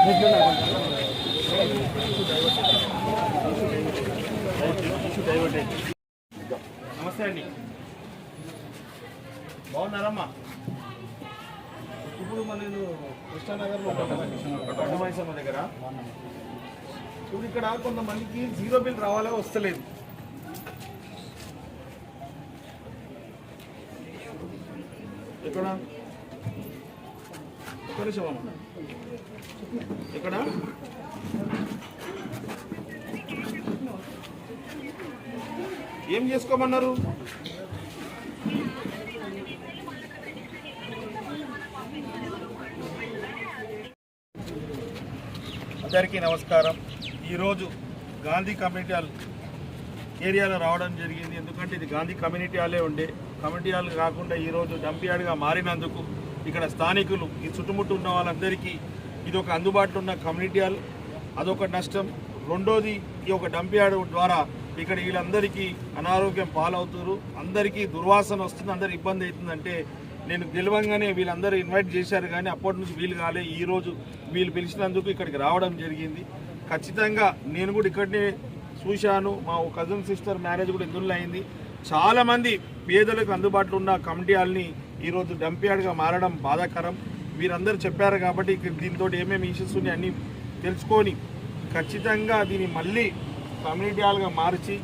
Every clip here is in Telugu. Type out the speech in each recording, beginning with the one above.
నమస్తే అండి, బాగున్నారమ్మా? ఇప్పుడు నేను కృష్ణానగర్లో కృష్ణమైసమ్మ దగ్గర ఇప్పుడు ఇక్కడ కొంతమందికి జీరో బిల్ రావాలో వస్తలేదు. ఎక్కడ ఎక్కడ నిమిషం ఎక్కడ ఏం చేసుకోమన్నారు? అందరికీ నమస్కారం. ఈరోజు గాంధీ కమ్యూనిటీ హాల్ ఏరియాలో రావడం జరిగింది. ఎందుకంటే ఇది గాంధీ కమ్యూనిటీ హాలే ఉండే, కమ్యూనిటీ హాల్ కాకుండా ఈరోజు డంప్ యార్డ్గా మారినందుకు ఇక్కడ స్థానికులు ఈ చుట్టుముట్టు ఉన్న వాళ్ళందరికీ ఇది ఒక అందుబాటులో ఉన్న కమ్యూనిటీ హాల్, అదొక నష్టం. రెండోది ఈ ఒక డంప్ యార్డ్ ద్వారా ఇక్కడ వీళ్ళందరికీ అనారోగ్యం పాలవుతారు, అందరికీ దుర్వాసన వస్తుంది, అందరికి ఇబ్బంది అవుతుందంటే నేను గెలవంగానే వీళ్ళందరూ ఇన్వైట్ చేశారు కానీ అప్పటి నుంచి వీలు కాలే. ఈరోజు వీళ్ళు పిలిచినందుకు ఇక్కడికి రావడం జరిగింది. ఖచ్చితంగా నేను కూడా ఇక్కడనే చూశాను. మా కజిన్ సిస్టర్ మ్యారేజ్ కూడా ఇందులో అయింది. చాలామంది పేదలకు అందుబాటులో ఉన్న కమిటీ హాల్ని ఈరోజు డంప్ యార్డ్గా మారడం బాధాకరం. మీరందరూ చెప్పారు కాబట్టి దీంతో ఏమేమి ఇష్యూస్ ఉన్నాయి అన్నీ తెలుసుకొని ఖచ్చితంగా దీన్ని మళ్ళీ కమ్యూనిటీ హాల్గా మార్చి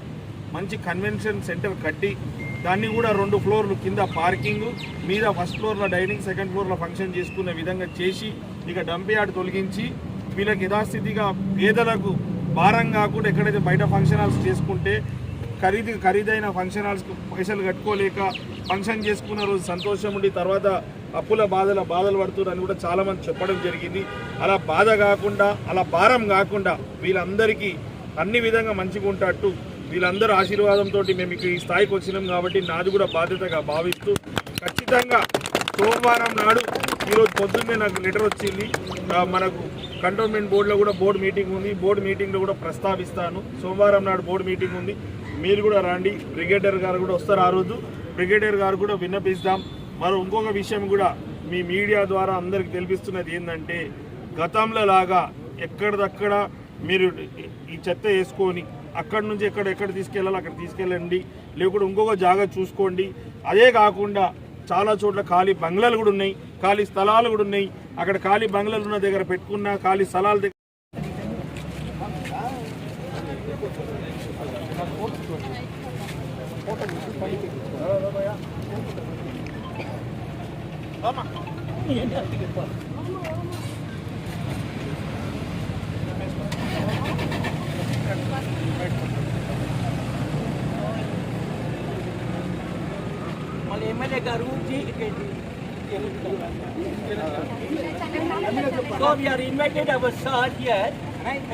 మంచి కన్వెన్షన్ సెంటర్ కట్టి దాన్ని కూడా 2 ఫ్లోర్లు కింద పార్కింగ్, మీద ఫస్ట్ ఫ్లోర్లో డైనింగ్, సెకండ్ ఫ్లోర్లో ఫంక్షన్ చేసుకునే విధంగా చేసి ఇక డంప్ యార్డ్ తొలగించి వీళ్ళకి యథాస్థితిగా పేదలకు భారం కాకుండా ఎక్కడైతే బయట ఫంక్షన్ హాల్స్ చేసుకుంటే ఖరీదైన ఫంక్షన్ హాల్స్కి పైసలు కట్టుకోలేక ఫంక్షన్ చేసుకున్న రోజు సంతోషం ఉండి తర్వాత అప్పుల బాధలు పడుతున్నారని కూడా చాలామంది చెప్పడం జరిగింది. అలా బాధ కాకుండా, అలా భారం కాకుండా వీళ్ళందరికీ అన్ని విధంగా మంచిగా ఉంటట్టు వీళ్ళందరూ ఆశీర్వాదంతో మేము ఇక్కడ ఈ స్థాయికి వచ్చినాం కాబట్టి నాది కూడా బాధ్యతగా భావిస్తూ ఖచ్చితంగా సోమవారం నాడు ఈరోజు పొద్దున్నే నాకు లెటర్ వచ్చింది. మనకు కంటోన్మెంట్ బోర్డులో కూడా బోర్డు మీటింగ్ ఉంది, బోర్డు మీటింగ్లో కూడా ప్రస్తావిస్తాను. సోమవారం నాడు బోర్డు మీటింగ్ ఉంది, మీరు కూడా రండి. బ్రిగేడియర్ గారు కూడా వస్తారు ఆ రోజు, బ్రిగేడియర్ గారు కూడా విన్నపిస్తాం. మరో ఇంకొక విషయం కూడా మీ మీడియా ద్వారా అందరికి తెలిపిస్తున్నది ఏంటంటే గతంలో లాగా ఎక్కడిదక్కడ మీరు ఈ చెత్త వేసుకొని అక్కడి నుంచి ఎక్కడ తీసుకెళ్ళాలో అక్కడ తీసుకెళ్ళండి, లేకుంటే ఇంకొక జాగా చూసుకోండి. అదే కాకుండా చాలా చోట్ల ఖాళీ బంగ్లాలు కూడా ఉన్నాయి, ఖాళీ స్థలాలు కూడా ఉన్నాయి. అక్కడ ఖాళీ బంగ్లాలు ఉన్న దగ్గర పెట్టుకున్న ఖాళీ స్థలాల దగ్గర So we are invited our sir here,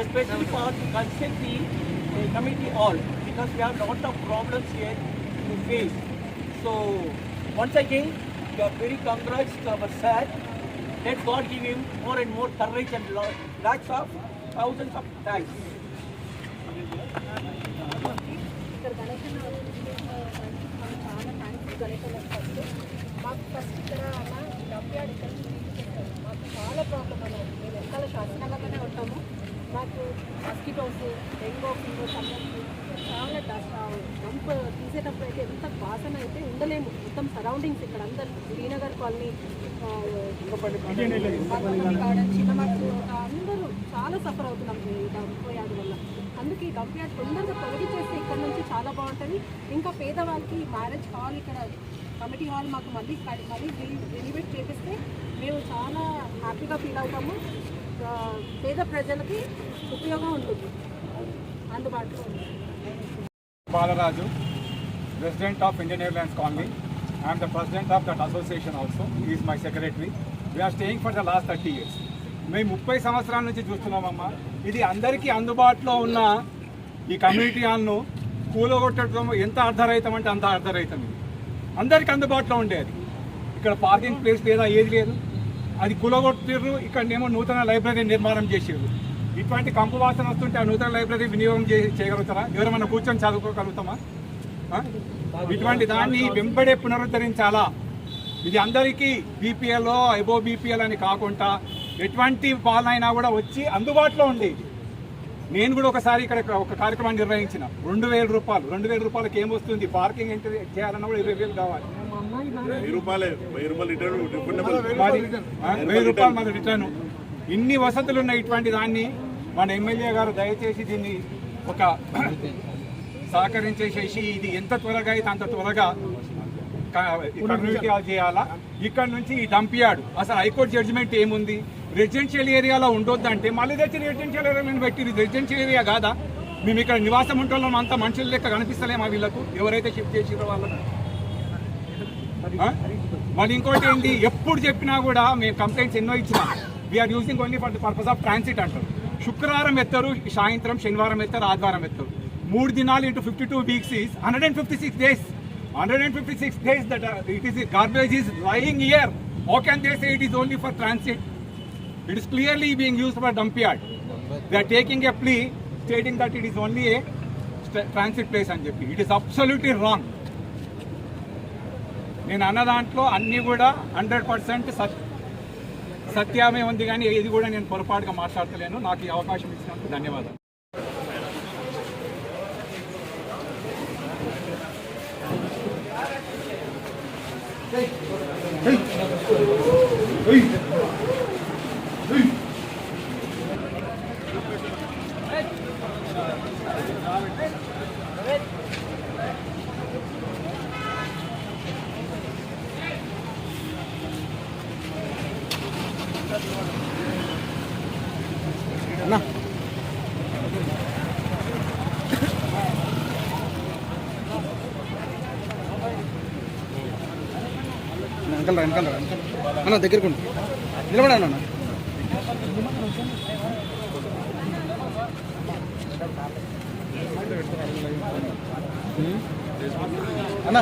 especially for to consult the committee hall because we have lot of problems here to face. So once again, we are very congrats to our sir. Let God give him more and more courage and lakhs of thousands of thanks. మాకు ఫస్ట్ ఇక్కడ డంప్ యార్డ్ ఇక్కడ తీసుకెళ్తాము. మాకు చాలా ప్రాబ్లం అన్నమాట. మేము వెనకాల శాసనగర్లోనే ఉంటాము. మాకు మస్కిటోస్, డెంగూ ఫీవర్ సంబంధించి చాలా డంప్ తీసేటప్పుడు అయితే ఎంత వాసన అయితే ఉండలేము. మొత్తం సరౌండింగ్స్ ఇక్కడ అందరు శ్రీనగర్ కాలనీ, గార్డెన్, చిన్నమట్టు అందరూ చాలా సఫర్ అవుతున్నాం ఈ డంప్ యార్డ్ వల్ల. అందుకే ఈ డంప్ యార్డ్ తొందరగా తొలగించేస్తే ఇక్కడ నుంచి చాలా బాగుంటుంది. ఇంకా పేదవాళ్ళకి మ్యారేజ్ హాల్ ఇక్కడ కమిటీ హాల్ మాకు మళ్ళీ రెనోవేట్ చేపిస్తే మేము చాలా హ్యాపీగా ఫీల్ అవుతాము. పేద ప్రజలకి ఉపయోగం ఉంటుంది, అందుబాటులో ఉంది. Balaraju, President of Indian Airlines Colony. I am the President of that association also. He is my secretary. We are staying for the last 30 years. మేము 30 సంవత్సరాల నుంచి చూస్తున్నామమ్మా. ఇది అందరికీ అందుబాటులో ఉన్న ఈ కమ్యూనిటీ హాల్ను కూలగొట్టడం ఎంత అర్ధరహితం అంటే అంత అర్ధరహితం. ఇది అందరికీ అందుబాటులో ఉండేది. ఇక్కడ పార్కింగ్ ప్లేస్ లేదా ఏది లేదు, అది కూలగొట్టిర్రు. ఇక్కడనేమో నూతన లైబ్రరీ నిర్మాణం చేసారు. ఇటువంటి కంపు వాసన వస్తుంటే ఆ నూతన లైబ్రరీ వినియోగం చేయగలుగుతారా? ఎవరైనా కూర్చొని చదువుకోగలుగుతామా? ఇటువంటి దాన్ని వెంబడే పునరుద్ధరించాలా. ఇది అందరికీ బీపీఎల్, అబో బీపీఎల్ అని కాకుండా ఎటువంటి పాలన అయినా కూడా వచ్చి అందుబాటులో ఉండేది. నేను కూడా ఒకసారి ఇక్కడ ఒక కార్యక్రమాన్ని నిర్వహించిన 2,000 రూపాయలు. 2,000 రూపాయలకి ఏమొస్తుంది? పార్కింగ్ ఎంత చేయాలన్నా కూడా 20,000 కావాలి. 1000 రూపాయలు మన రిటర్న్. ఇన్ని వసతులు ఉన్న ఇటువంటి దాన్ని మన ఎమ్మెల్యే గారు దయచేసి దీన్ని ఒక సహకరించేసేసి ఇది ఎంత త్వరగా అయితే అంత త్వరగా కమ్యూనిటీ హాల్ చేయాలా. ఇక్కడ నుంచి ఈ డంప్ యార్డ్ అసలు హైకోర్టు జడ్జిమెంట్ ఏముంది? రెసిడెన్షియల్ ఏరియాలో ఉండొద్దంటే మళ్ళీ తెచ్చి రెసిడెన్షియల్ ఏరియా పెట్టి రెసిడెన్షియల్ ఏరియా కాదా? మేము ఇక్కడ నివాసం ఉంటున్నాం, అంతా మనుషుల లెక్క కనిపిస్తలేమా వీళ్ళకు ఎవరైతే షిఫ్ట్ చేసిరో వాళ్ళకు? మళ్ళీ ఇంకోటి ఏంటి, ఎప్పుడు చెప్పినా కూడా మేము కంప్లైంట్స్ ఎన్నో ఇచ్చినా we are using only for the purpose of transit అంటారు. శుక్రవారం ఎత్తారు, సాయంత్రం శనివారం ఎత్తారు, ఆదివారం ఎత్తారు. 3 దినాలు into 52 weeks is 156 days. 156 days that it is garbage is lying here. How can they say it is only for transit? It is clearly being used for dump yard. They are taking a plea stating that it is only a transit place అని చెప్పి. It is absolutely wrong. నేను అన్న దాంట్లో అన్నీ కూడా 100% సత్యమే ఉంది, కానీ ఇది కూడా నేను పొరపాటుగా మాట్లాడతలేను. నాకు ఈ అవకాశం ఇచ్చినందుకు ధన్యవాదాలు. వెనకాల అన్న దగ్గరకు నిలబడా అన్న. అన్న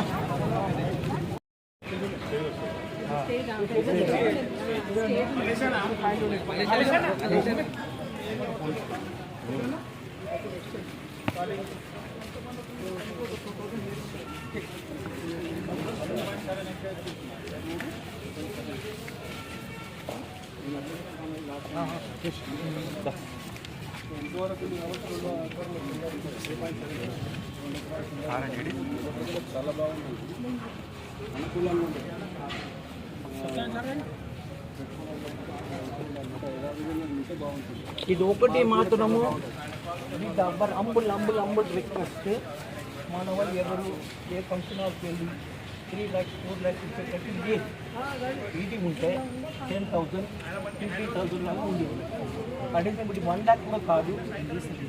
చాలా బాగుంది, అనుకూలంగా ఉంది. ఇది ఒకటి మాత్రము అంబుల్ రిక్వెస్ట్. మన వాళ్ళు ఎవరు ఏ ఫంక్షన్ హాల్కి వెళ్ళి 3 lakhs 4 lakhs ఇచ్చేటట్టు ఇది ఉంటే 10,000 15,000 లాగా ఉండేది. అడిగితే ఇప్పుడు 1 lakh కూడా కాదు,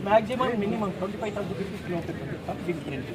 maximum minimum 25,000 rupees kilometre different.